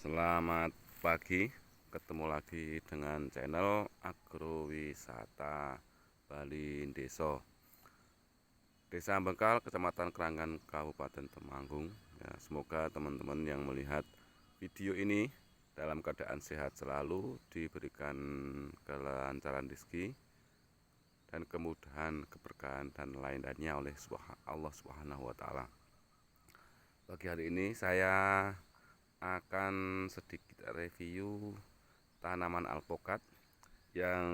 Selamat pagi, ketemu lagi dengan channel Agrowisata Bali Deso, Desa Bengkal, Kecamatan Keranggan, Kabupaten Temanggung. Ya, semoga teman-teman yang melihat video ini dalam keadaan sehat selalu, diberikan kelancaran rezeki dan kemudahan, keberkahan dan lain-lainnya oleh Allah Subhanahu wa taala. Pagi hari ini saya akan sedikit review tanaman alpokat yang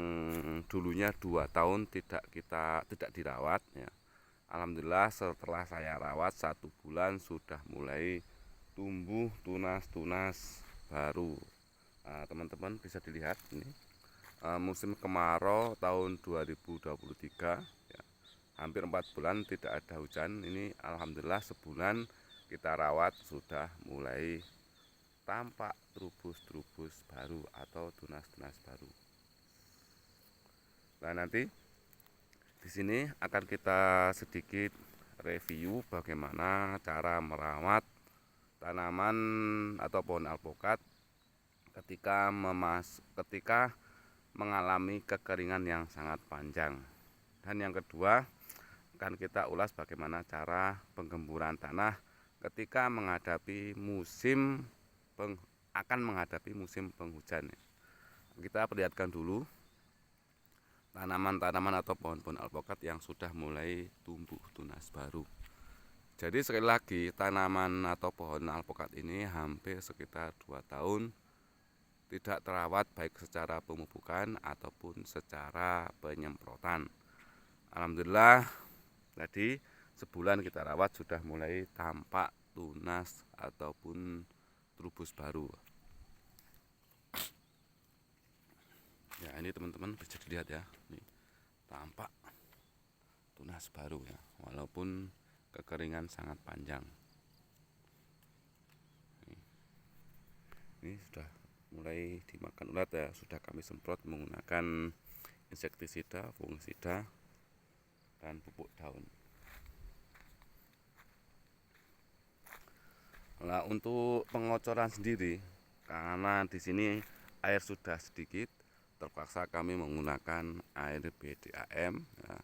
dulunya 2 tahun tidak dirawat ya. Alhamdulillah setelah saya rawat 1 bulan sudah mulai tumbuh tunas-tunas baru. Teman-teman bisa dilihat ini musim kemarau tahun 2023 ya, hampir 4 bulan tidak ada hujan. Ini alhamdulillah sebulan kita rawat sudah mulai tampak trubus-trubus baru atau tunas-tunas baru. Nah, nanti di sini akan kita sedikit review bagaimana cara merawat tanaman atau pohon alpokat ketika mengalami kekeringan yang sangat panjang. Dan yang kedua akan kita ulas bagaimana cara penggemburan tanah ketika akan menghadapi musim penghujan. Kita perlihatkan dulu tanaman-tanaman atau pohon-pohon alpokat yang sudah mulai tumbuh tunas baru. Jadi sekali lagi, tanaman atau pohon alpokat ini hampir sekitar 2 tahun tidak terawat baik secara pemupukan ataupun secara penyemprotan. Alhamdulillah tadi sebulan kita rawat sudah mulai tampak tunas ataupun trubus baru. Ya, ini teman-teman bisa dilihat ya, ini tampak tunas baru ya, walaupun kekeringan sangat panjang. Ini sudah mulai dimakan ulat ya, sudah kami semprot menggunakan insektisida, fungisida, dan pupuk daun. Nah, untuk pengocoran sendiri, karena di sini air sudah sedikit, terpaksa kami menggunakan air BDAM ya.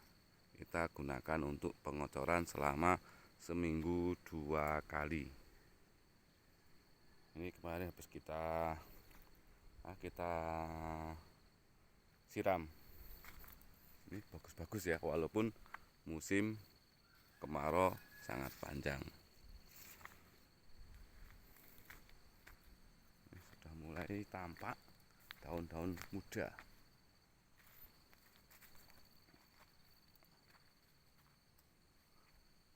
Kita gunakan untuk pengocoran selama seminggu 2 kali. Ini kemarin habis kita siram. Ini bagus-bagus ya, walaupun musim kemarau sangat panjang. Ini sudah mulai tampak daun-daun muda.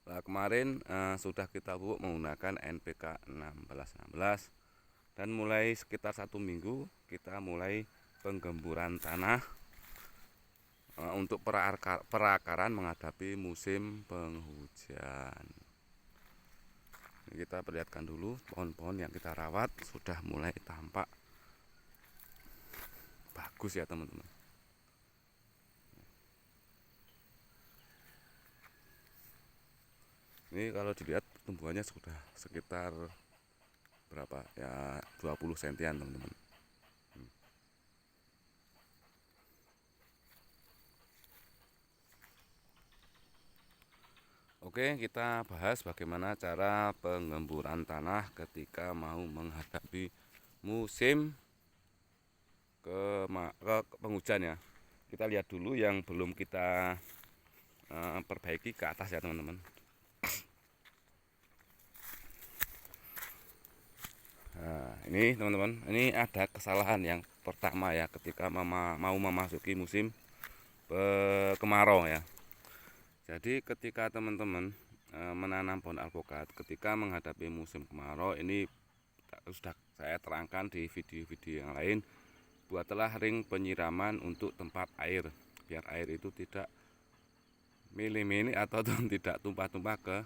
Nah, kemarin sudah kita pupuk menggunakan NPK 1616 dan mulai sekitar 1 minggu kita mulai penggemburan tanah untuk perakaran menghadapi musim penghujan. Kita perlihatkan dulu pohon-pohon yang kita rawat sudah mulai tampak bagus ya teman-teman. Ini kalau dilihat tumbuhannya sudah sekitar berapa ya, 20 sentian teman-teman. Oke, kita bahas bagaimana cara penggemburan tanah ketika mau menghadapi musim penghujan ya. Kita lihat dulu yang belum kita perbaiki ke atas ya teman-teman. Nah, ini teman-teman, ini ada kesalahan yang pertama ya ketika mau memasuki musim kemarau ya. Jadi ketika teman-teman menanam pohon alpokat ketika menghadapi musim kemarau, ini sudah saya terangkan di video-video yang lain. Buatlah ring penyiraman untuk tempat air biar air itu tidak milih-milih atau tidak tumpah-tumpah ke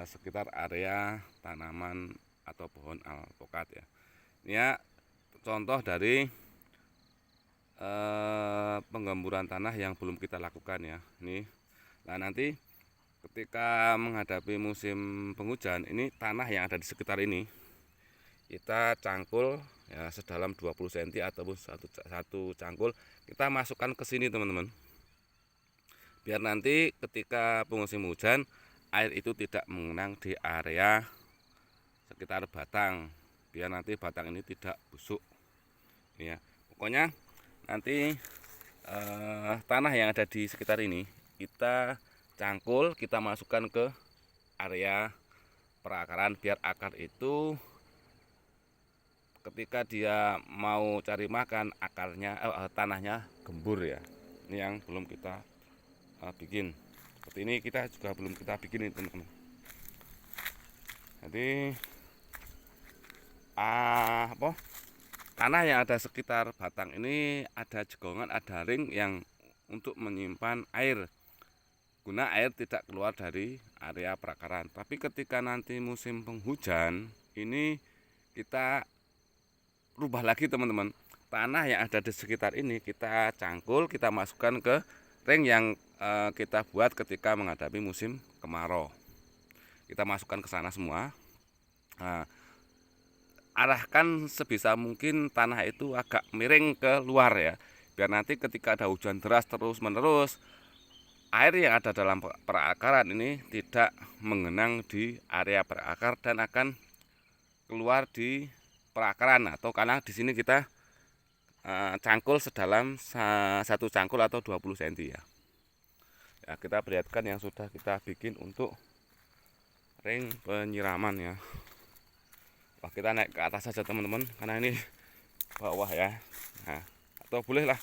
sekitar area tanaman atau pohon alpokat ya. Ini ya contoh dari penggemburan tanah yang belum kita lakukan ya. Nih, nah nanti ketika menghadapi musim penghujan, ini tanah yang ada di sekitar ini kita cangkul ya sedalam 20 cm ataupun satu cangkul kita masukkan ke sini teman-teman, biar nanti ketika musim hujan air itu tidak mengenang di area sekitar batang, biar nanti batang ini tidak busuk ya. Pokoknya nanti tanah yang ada di sekitar ini kita cangkul, kita masukkan ke area perakaran biar akar itu ketika dia mau cari makan akarnya tanahnya gembur ya. Ini yang belum kita bikin. Seperti ini kita juga belum kita bikin ini teman-teman. Jadi tanah yang ada sekitar batang ini ada jegongan, ada ring yang untuk menyimpan air, guna air tidak keluar dari area perakaran. Tapi ketika nanti musim penghujan ini kita rubah lagi teman-teman, tanah yang ada di sekitar ini kita cangkul, kita masukkan ke ring yang kita buat ketika menghadapi musim kemarau. Kita masukkan ke sana semua. Nah, arahkan sebisa mungkin tanah itu agak miring ke luar ya, biar nanti ketika ada hujan deras terus menerus air yang ada dalam perakaran ini tidak mengenang di area perakar dan akan keluar di perakaran, atau karena di sini kita cangkul sedalam satu cangkul atau 20 cm ya. Ya, kita perlihatkan yang sudah kita bikin untuk ring penyiraman ya. Wah, kita naik ke atas saja teman-teman, karena ini bawah ya. Nah, atau bolehlah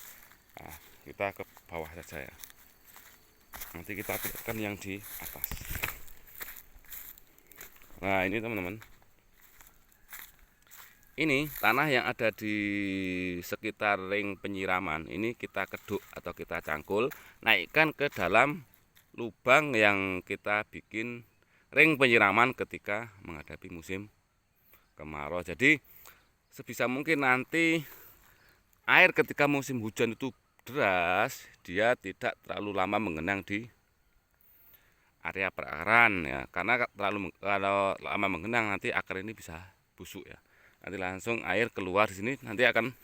kita ke bawah saja ya. Nanti kita perlihatkan yang di atas. Nah, ini teman-teman. Ini tanah yang ada di sekitar ring penyiraman ini kita keduk atau kita cangkul, naikkan ke dalam lubang yang kita bikin ring penyiraman ketika menghadapi musim kemarau. Jadi sebisa mungkin nanti air ketika musim hujan itu deras, dia tidak terlalu lama mengenang di area perakaran ya, karena kalau lama mengenang nanti akar ini bisa busuk ya. Nanti langsung air keluar di sini, nanti akan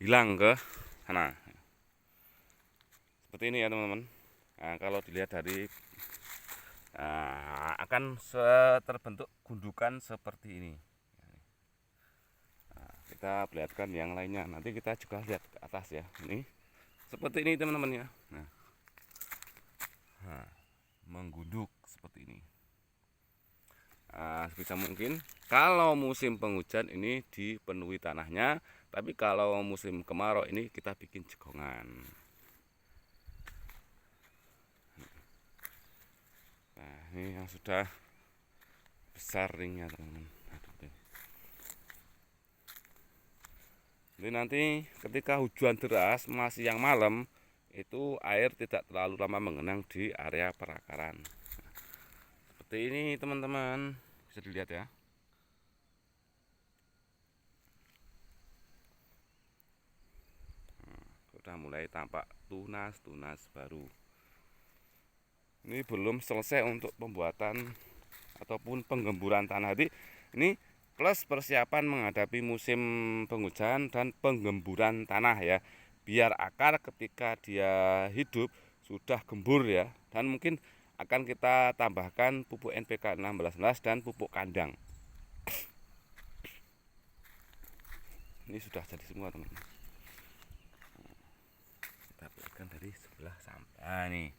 hilang ke sana. Seperti ini ya teman-teman. Nah, kalau dilihat dari akan terbentuk gundukan seperti ini. Nah, kita perlihatkan yang lainnya. Nanti kita juga lihat ke atas ya. Ini seperti ini teman-teman ya. Nah, menggunduk seperti ini. Sebisa mungkin kalau musim penghujan ini dipenuhi tanahnya, tapi kalau musim kemarau ini kita bikin jegongan. Nah, ini yang sudah besar ringnya teman-teman. Jadi nanti ketika hujan deras masih yang malam itu air tidak terlalu lama mengenang di area perakaran. Seperti ini teman-teman, bisa dilihat ya. Sudah mulai tampak tunas-tunas baru. Ini belum selesai untuk pembuatan ataupun penggemburan tanah. Jadi ini plus persiapan menghadapi musim penghujan dan penggemburan tanah ya, biar akar ketika dia hidup sudah gembur ya, dan mungkin akan kita tambahkan pupuk NPK 16 dan pupuk kandang. Ini sudah jadi semua teman-teman. Kita perlihatkan dari sebelah sampai nih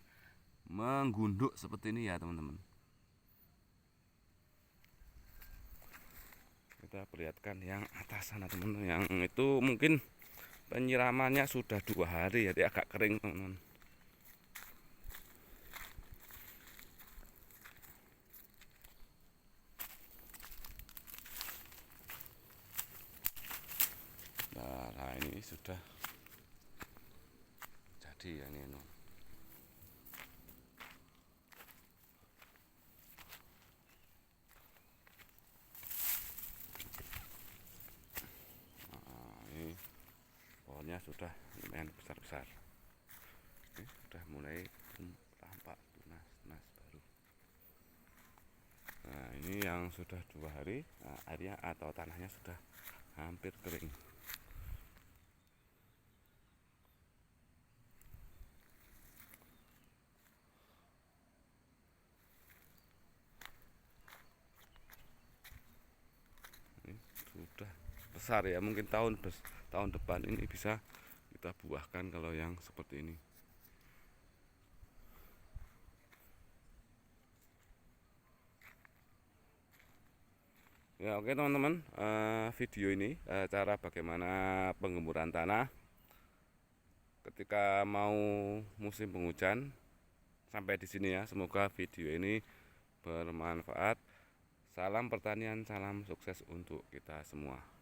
menggunduk seperti ini ya teman-teman. Kita perlihatkan yang atas sana teman-teman, yang itu mungkin penyiramannya sudah 2 hari jadi agak kering teman-teman. Nah, ini sudah jadi ya ini. Pohonnya sudah lumayan besar-besar. Ini sudah mulai tampak tunas-tunas baru. Nah, ini Ini yang sudah 2 hari, airnya atau tanahnya sudah hampir kering. Ini sudah besar ya, mungkin tahun depan ini bisa kita buahkan kalau yang seperti ini. Ya oke teman-teman, video ini cara bagaimana penggemburan tanah ketika mau musim penghujan. Sampai di sini ya, semoga video ini bermanfaat. Salam pertanian, salam sukses untuk kita semua.